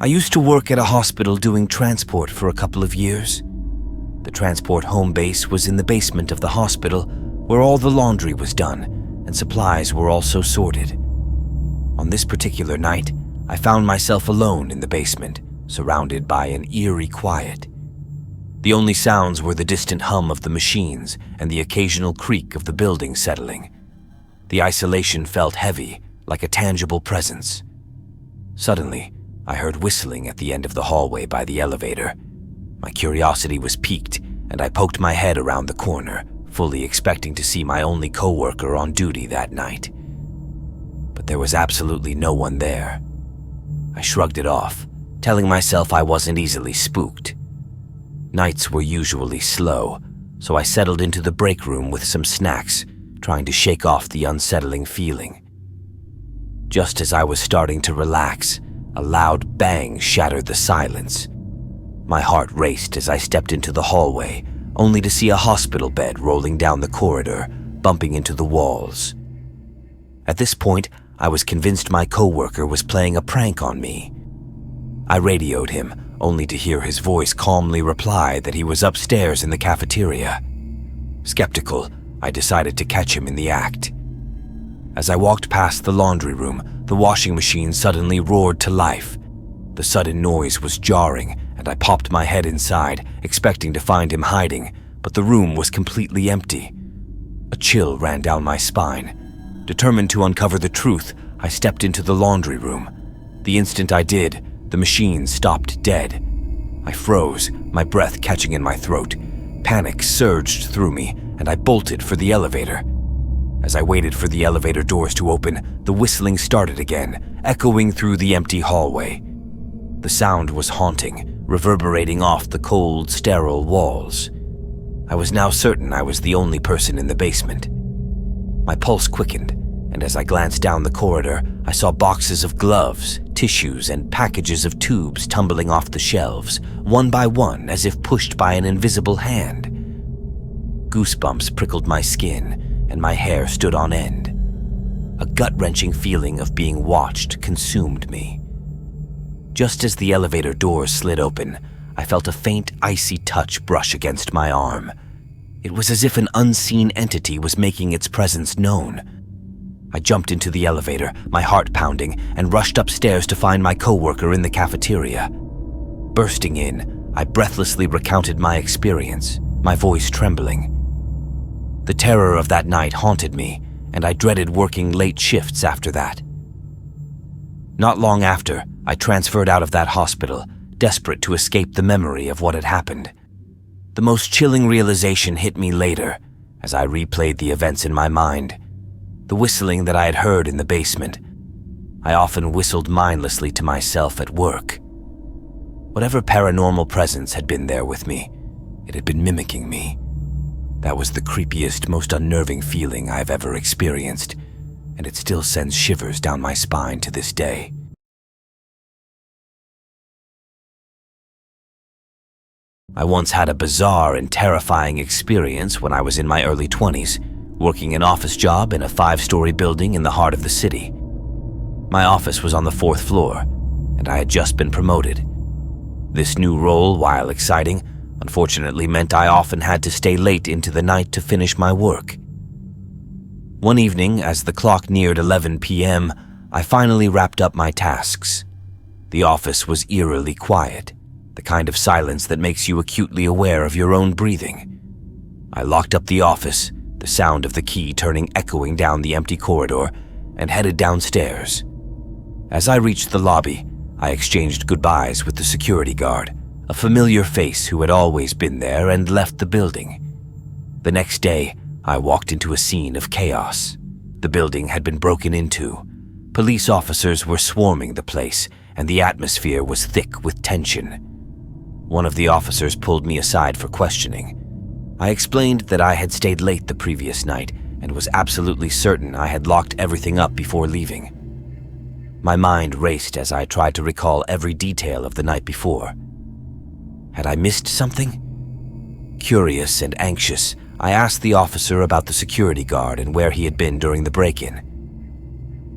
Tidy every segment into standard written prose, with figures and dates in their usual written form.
I used to work at a hospital doing transport for a couple of years. The transport home base was in the basement of the hospital, where all the laundry was done and supplies were also sorted. On this particular night, I found myself alone in the basement, surrounded by an eerie quiet. The only sounds were the distant hum of the machines and the occasional creak of the building settling. The isolation felt heavy, like a tangible presence. Suddenly, I heard whistling at the end of the hallway by the elevator. My curiosity was piqued, and I poked my head around the corner, fully expecting to see my only coworker on duty that night. But there was absolutely no one there. I shrugged it off, telling myself I wasn't easily spooked. Nights were usually slow, so I settled into the break room with some snacks, trying to shake off the unsettling feeling. Just as I was starting to relax, a loud bang shattered the silence. My heart raced as I stepped into the hallway, only to see a hospital bed rolling down the corridor, bumping into the walls. At this point, I was convinced my coworker was playing a prank on me. I radioed him, only to hear his voice calmly reply that he was upstairs in the cafeteria. Skeptical, I decided to catch him in the act. As I walked past the laundry room, the washing machine suddenly roared to life. The sudden noise was jarring, and I popped my head inside, expecting to find him hiding, but the room was completely empty. A chill ran down my spine. Determined to uncover the truth, I stepped into the laundry room. The instant I did, the machine stopped dead. I froze, my breath catching in my throat. Panic surged through me, and I bolted for the elevator. As I waited for the elevator doors to open, the whistling started again, echoing through the empty hallway. The sound was haunting, reverberating off the cold, sterile walls. I was now certain I was the only person in the basement. My pulse quickened, and as I glanced down the corridor, I saw boxes of gloves, tissues, and packages of tubes tumbling off the shelves, one by one as if pushed by an invisible hand. Goosebumps prickled my skin, and my hair stood on end. A gut-wrenching feeling of being watched consumed me. Just as the elevator doors slid open, I felt a faint, icy touch brush against my arm. It was as if an unseen entity was making its presence known. I jumped into the elevator, my heart pounding, and rushed upstairs to find my coworker in the cafeteria. Bursting in, I breathlessly recounted my experience, my voice trembling. The terror of that night haunted me, and I dreaded working late shifts after that. Not long after, I transferred out of that hospital, desperate to escape the memory of what had happened. The most chilling realization hit me later, as I replayed the events in my mind. The whistling that I had heard in the basement. I often whistled mindlessly to myself at work. Whatever paranormal presence had been there with me, it had been mimicking me. That was the creepiest, most unnerving feeling I've ever experienced, and it still sends shivers down my spine to this day. I once had a bizarre and terrifying experience when I was in my early 20s, working an office job in a 5-story building in the heart of the city. My office was on the 4th floor, and I had just been promoted. This new role, while exciting, unfortunately meant I often had to stay late into the night to finish my work. One evening, as the clock neared 11 p.m., I finally wrapped up my tasks. The office was eerily quiet, the kind of silence that makes you acutely aware of your own breathing. I locked up the office, the sound of the key turning echoing down the empty corridor, and headed downstairs. As I reached the lobby, I exchanged goodbyes with the security guard, a familiar face who had always been there, and left the building. The next day, I walked into a scene of chaos. The building had been broken into. Police officers were swarming the place, and the atmosphere was thick with tension. One of the officers pulled me aside for questioning. I explained that I had stayed late the previous night and was absolutely certain I had locked everything up before leaving. My mind raced as I tried to recall every detail of the night before. Had I missed something? Curious and anxious, I asked the officer about the security guard and where he had been during the break-in.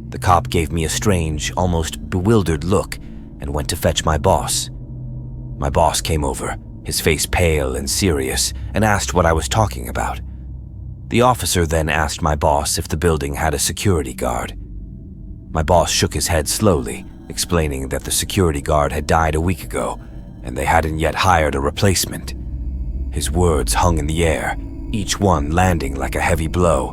The cop gave me a strange, almost bewildered look and and went to fetch my boss. My boss came over, his face pale and serious, and asked what I was talking about. The officer then asked my boss if the building had a security guard. My boss shook his head slowly, explaining that the security guard had died a week ago, and they hadn't yet hired a replacement. His words hung in the air, each one landing like a heavy blow.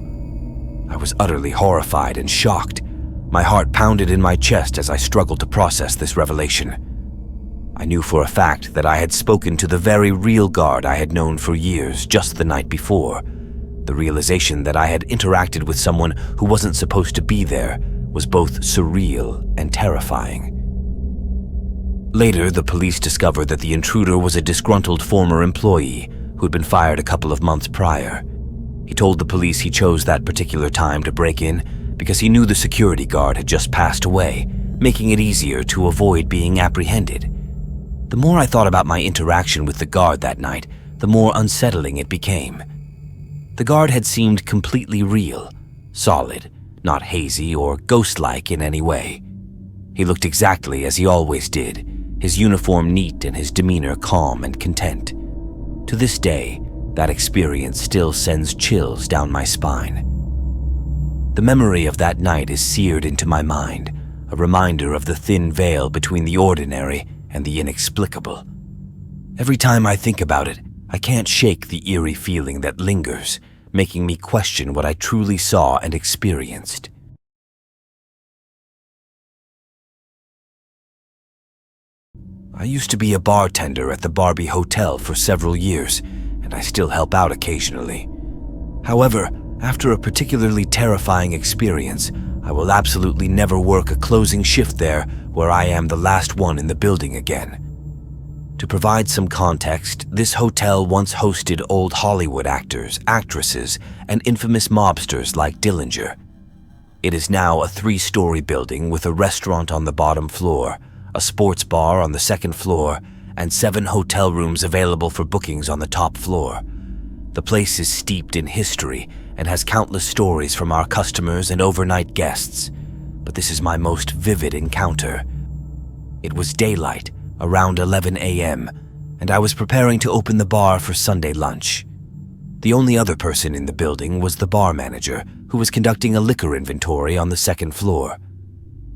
I was utterly horrified and shocked. My heart pounded in my chest as I struggled to process this revelation. I knew for a fact that I had spoken to the very real guard I had known for years just the night before. The realization that I had interacted with someone who wasn't supposed to be there was both surreal and terrifying. Later, the police discovered that the intruder was a disgruntled former employee who'd been fired a couple of months prior. He told the police he chose that particular time to break in because he knew the security guard had just passed away, making it easier to avoid being apprehended. The more I thought about my interaction with the guard that night, the more unsettling it became. The guard had seemed completely real, solid, not hazy or ghost-like in any way. He looked exactly as he always did, his uniform neat and his demeanor calm and content. To this day, that experience still sends chills down my spine. The memory of that night is seared into my mind, a reminder of the thin veil between the ordinary and the inexplicable. Every time I think about it, I can't shake the eerie feeling that lingers, making me question what I truly saw and experienced. I used to be a bartender at the Barbie Hotel for several years, and I still help out occasionally. However, after a particularly terrifying experience, I will absolutely never work a closing shift there where I am the last one in the building again. To provide some context, this hotel once hosted old Hollywood actors, actresses, and infamous mobsters like Dillinger. It is now a 3-story building with a restaurant on the bottom floor, a sports bar on the second floor, and 7 hotel rooms available for bookings on the top floor. The place is steeped in history and has countless stories from our customers and overnight guests, but this is my most vivid encounter. It was daylight, around 11 a.m., and I was preparing to open the bar for Sunday lunch. The only other person in the building was the bar manager, who was conducting a liquor inventory on the second floor.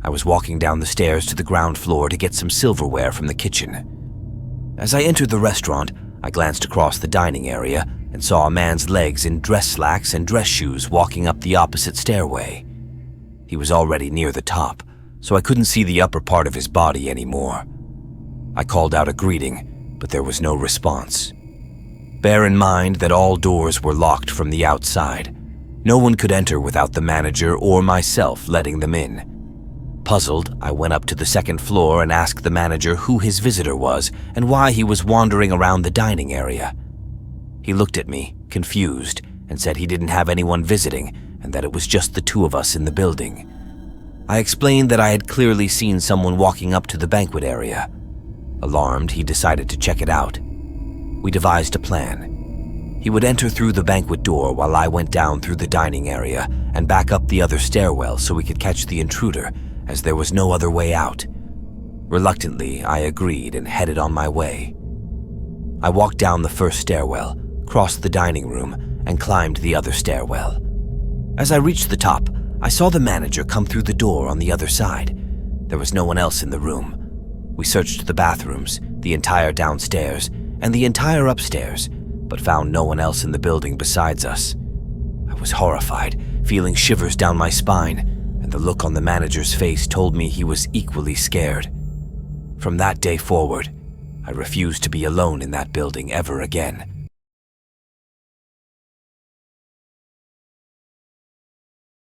I was walking down the stairs to the ground floor to get some silverware from the kitchen. As I entered the restaurant, I glanced across the dining area and saw a man's legs in dress slacks and dress shoes walking up the opposite stairway. He was already near the top, so I couldn't see the upper part of his body anymore. I called out a greeting, but there was no response. Bear in mind that all doors were locked from the outside. No one could enter without the manager or myself letting them in. Puzzled, I went up to the second floor and asked the manager who his visitor was and why he was wandering around the dining area. He looked at me, confused, and said he didn't have anyone visiting and that it was just the 2 of us in the building. I explained that I had clearly seen someone walking up to the banquet area. Alarmed, he decided to check it out. We devised a plan. He would enter through the banquet door while I went down through the dining area and back up the other stairwell so we could catch the intruder, as there was no other way out. Reluctantly, I agreed and headed on my way. I walked down the first stairwell, crossed the dining room, and climbed the other stairwell. As I reached the top, I saw the manager come through the door on the other side. There was no one else in the room. We searched the bathrooms, the entire downstairs, and the entire upstairs, but found no one else in the building besides us. I was horrified, feeling shivers down my spine, and the look on the manager's face told me he was equally scared. From that day forward, I refused to be alone in that building ever again.